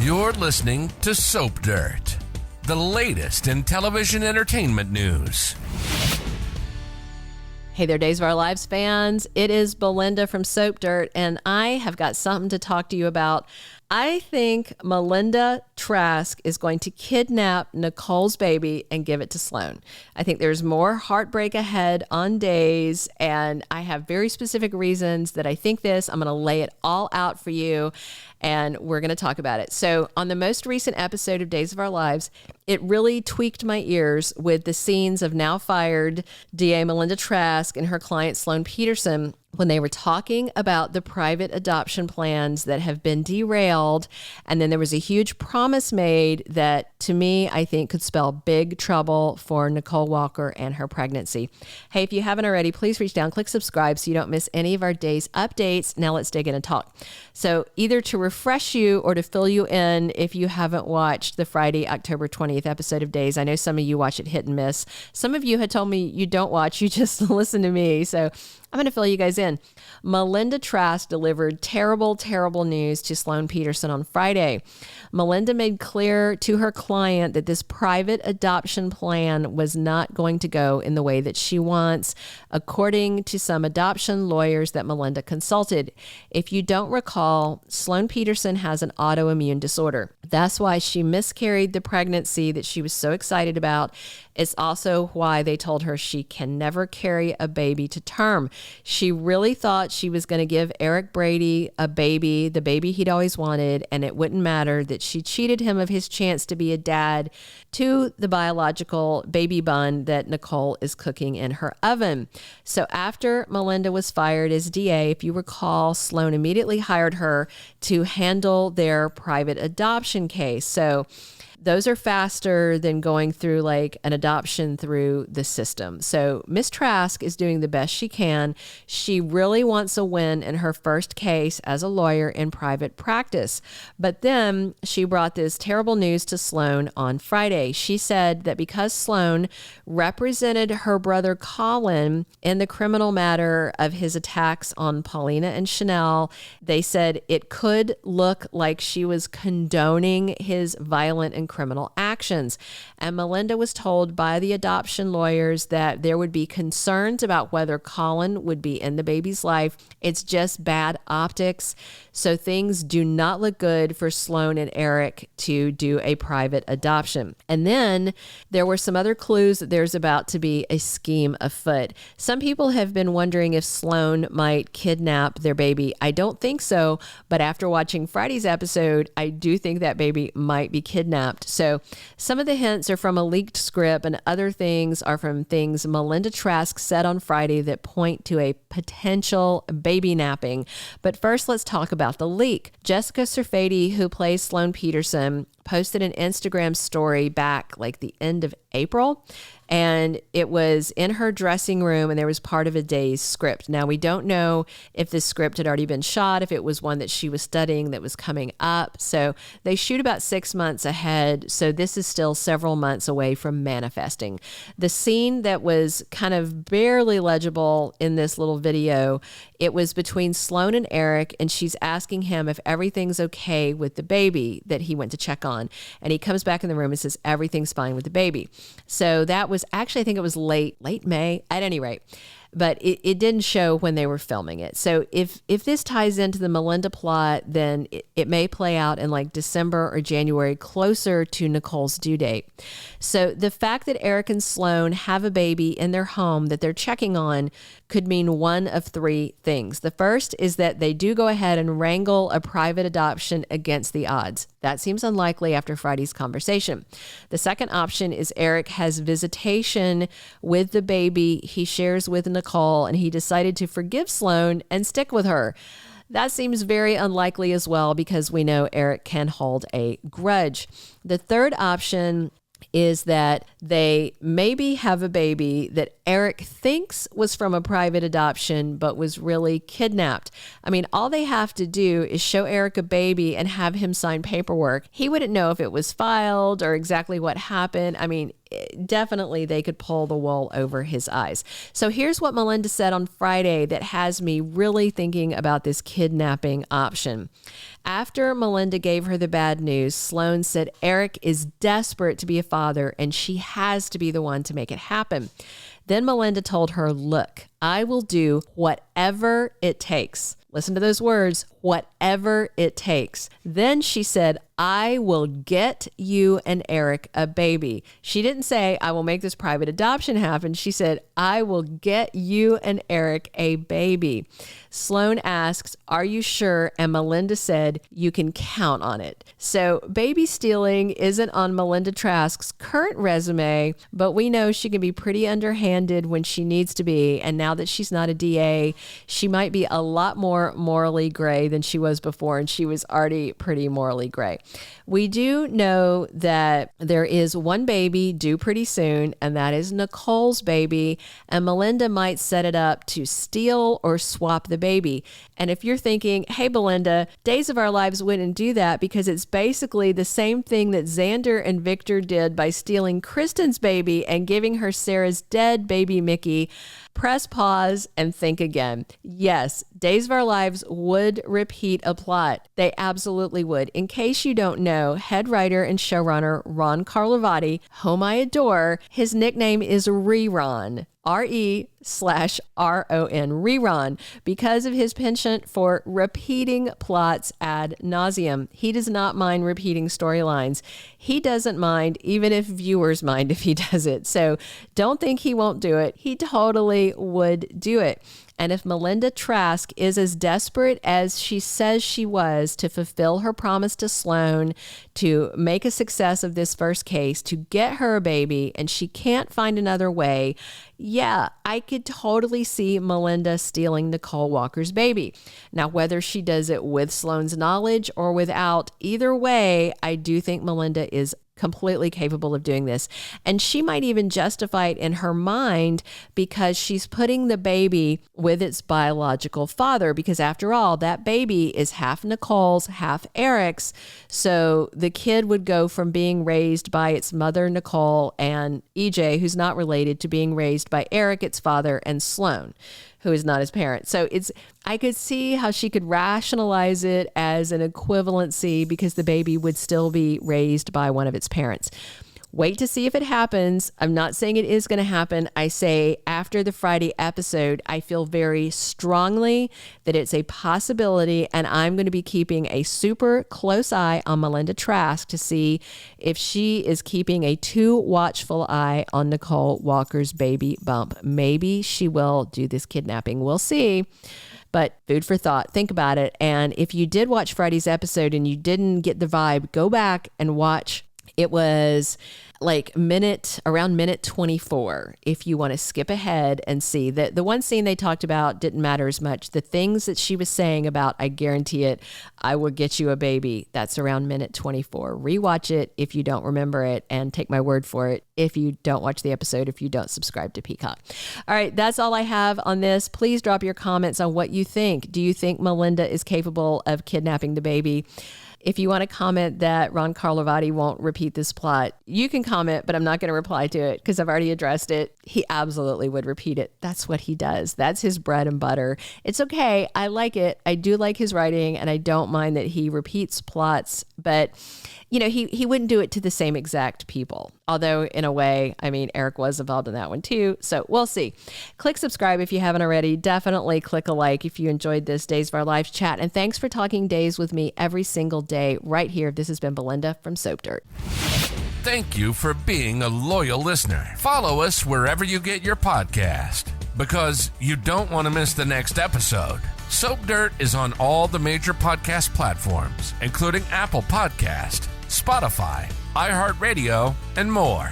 You're listening to Soap Dirt, the latest in television entertainment news. Hey there, Days of Our Lives fans. It is Melinda from Soap Dirt, and I have got something to talk to you about. I think Melinda Trask is going to kidnap Nicole's baby and give it to Sloan. I think there's more heartbreak ahead on Days, and I have very specific reasons that I think this. I'm going to lay it all out for you, and we're going to talk about it. So on the most recent episode of Days of Our Lives, it really tweaked my ears with the scenes of now fired DA Melinda Trask and her client Sloan Petersen when they were talking about the private adoption plans that have been derailed. And then there was a huge promise made that, to me, I think could spell big trouble for Nicole Walker and her pregnancy. Hey, if you haven't already, please reach down, click subscribe so you don't miss any of our Days updates. Now let's dig in and talk. So either to refresh you or to fill you in if you haven't watched the Friday, October 20th episode of Days. I know some of you watch it hit and miss. Some of you had told me you don't watch, you just listen to me. So I'm going to fill you guys in. Melinda Trask delivered terrible, terrible news to Sloan Petersen on Friday. Melinda made clear to her client that this private adoption plan was not going to go in the way that she wants, according to some adoption lawyers that Melinda consulted. If you don't recall, Sloan Petersen has an autoimmune disorder. That's why she miscarried the pregnancy that she was so excited about. It's also why they told her she can never carry a baby to term. She really thought she was going to give Eric Brady a baby, the baby he'd always wanted, and it wouldn't matter that she cheated him of his chance to be a dad to the biological baby bun that Nicole is cooking in her oven. So after Melinda was fired as DA, if you recall, Sloan immediately hired her to handle their private adoption case. So those are faster than going through like an adoption through the system. So Miss Trask is doing the best she can. She really wants a win in her first case as a lawyer in private practice. But then she brought this terrible news to Sloan on Friday. She said that because Sloan represented her brother Colin in the criminal matter of his attacks on Paulina and Chanel, they said it could look like she was condoning his violent and criminal actions. And Melinda was told by the adoption lawyers that there would be concerns about whether Colin would be in the baby's life. It's just bad optics. So things do not look good for Sloan and Eric to do a private adoption. And then there were some other clues that there's about to be a scheme afoot. Some people have been wondering if Sloan might kidnap their baby. I don't think so, but after watching Friday's episode, I do think that baby might be kidnapped. So some of the hints are from a leaked script, and other things are from things Melinda Trask said on Friday that point to a potential baby napping. But first, let's talk about the leak. Jessica Serfaty, who plays Sloan Petersen, posted an Instagram story back like the end of April, and it was in her dressing room, and there was part of a day's script. Now, we don't know if this script had already been shot, if it was one that she was studying that was coming up. So they shoot about 6 months ahead, so this is still several months away from manifesting. The scene that was kind of barely legible in this little video, it was between Sloan and Eric, and she's asking him if everything's okay with the baby that he went to check on. And he comes back in the room and says, everything's fine with the baby. So that was actually, I think it was late May at any rate. But it didn't show when they were filming it. So if this ties into the Melinda plot, then it may play out in like December or January, closer to Nicole's due date. So the fact that Eric and Sloan have a baby in their home that they're checking on could mean one of three things. The first is that they do go ahead and wrangle a private adoption against the odds. That seems unlikely after Friday's conversation. The second option is Eric has visitation with the baby he shares with Nicole, and he decided to forgive Sloan and stick with her. That seems very unlikely as well, because we know Eric can hold a grudge. The third option is that they maybe have a baby that Eric thinks was from a private adoption, but was really kidnapped. I mean, all they have to do is show Eric a baby and have him sign paperwork. He wouldn't know if it was filed or exactly what happened. I mean, definitely they could pull the wool over his eyes. So here's what Melinda said on Friday that has me really thinking about this kidnapping option. After Melinda gave her the bad news, Sloan said Eric is desperate to be a father and she has to be the one to make it happen. Then Melinda told her, look, I will do whatever it takes. Listen to those words, whatever it takes. Then she said, I will get you and Eric a baby. She didn't say, I will make this private adoption happen. She said, I will get you and Eric a baby. Sloan asks, are you sure? And Melinda said, you can count on it. So baby stealing isn't on Melinda Trask's current resume, but we know she can be pretty underhanded when she needs to be. And now that she's not a DA, she might be a lot more morally gray than she was before. And she was already pretty morally gray. We do know that there is one baby due pretty soon, and that is Nicole's baby. And Melinda might set it up to steal or swap the baby. And if you're thinking, hey, Melinda, Days of Our Lives wouldn't do that because it's basically the same thing that Xander and Victor did by stealing Kristen's baby and giving her Sarah's dead baby Mickey, press pause and think again. Yes, Days of Our Lives would repeat a plot. They absolutely would. In case you don't know, head writer and showrunner Ron Carlivati, whom I adore, his nickname is Rerun. R-E/RON, Rerun, because of his penchant for repeating plots ad nauseum. He does not mind repeating storylines. He doesn't mind, even if viewers mind if he does it. So don't think he won't do it. He totally would do it. And if Melinda Trask is as desperate as she says she was to fulfill her promise to Sloan, to make a success of this first case, to get her a baby, and she can't find another way, yeah, I could totally see Melinda stealing Nicole Walker's baby. Now, whether she does it with Sloan's knowledge or without, either way, I do think Melinda is completely capable of doing this. And she might even justify it in her mind because she's putting the baby with its biological father, because after all, that baby is half Nicole's, half Eric's. So the kid would go from being raised by its mother, Nicole, and EJ, who's not related, to being raised by Eric, its father, and Sloan, who is not his parent. So I could see how she could rationalize it as an equivalency because the baby would still be raised by one of its parents. Wait to see if it happens. I'm not saying it is going to happen. I say after the Friday episode, I feel very strongly that it's a possibility, and I'm going to be keeping a super close eye on Melinda Trask to see if she is keeping a too watchful eye on Nicole Walker's baby bump. Maybe she will do this kidnapping. We'll see. But food for thought. Think about it. And if you did watch Friday's episode and you didn't get the vibe, go back and watch. It was like around minute 24, if you want to skip ahead and see that the one scene they talked about didn't matter as much. The things that she was saying about, I guarantee it, I will get you a baby. That's around minute 24. Rewatch it if you don't remember it, and take my word for it if you don't watch the episode, if you don't subscribe to Peacock. All right, that's all I have on this. Please drop your comments on what you think. Do you think Melinda is capable of kidnapping the baby? If you want to comment that Ron Carlivati won't repeat this plot, you can comment, but I'm not going to reply to it because I've already addressed it. He absolutely would repeat it. That's what he does. That's his bread and butter. It's okay. I like it. I do like his writing, and I don't mind that he repeats plots, but he wouldn't do it to the same exact people. Although in a way, I mean, Eric was involved in that one too. So we'll see. Click subscribe if you haven't already. Definitely click a like if you enjoyed this Days of Our Lives chat. And thanks for talking days with me every single day right here. This has been Belinda from Soap Dirt. Thank you for being a loyal listener. Follow us wherever you get your podcast, because you don't want to miss the next episode. Soap Dirt is on all the major podcast platforms, including Apple Podcast, Spotify, iHeartRadio, and more.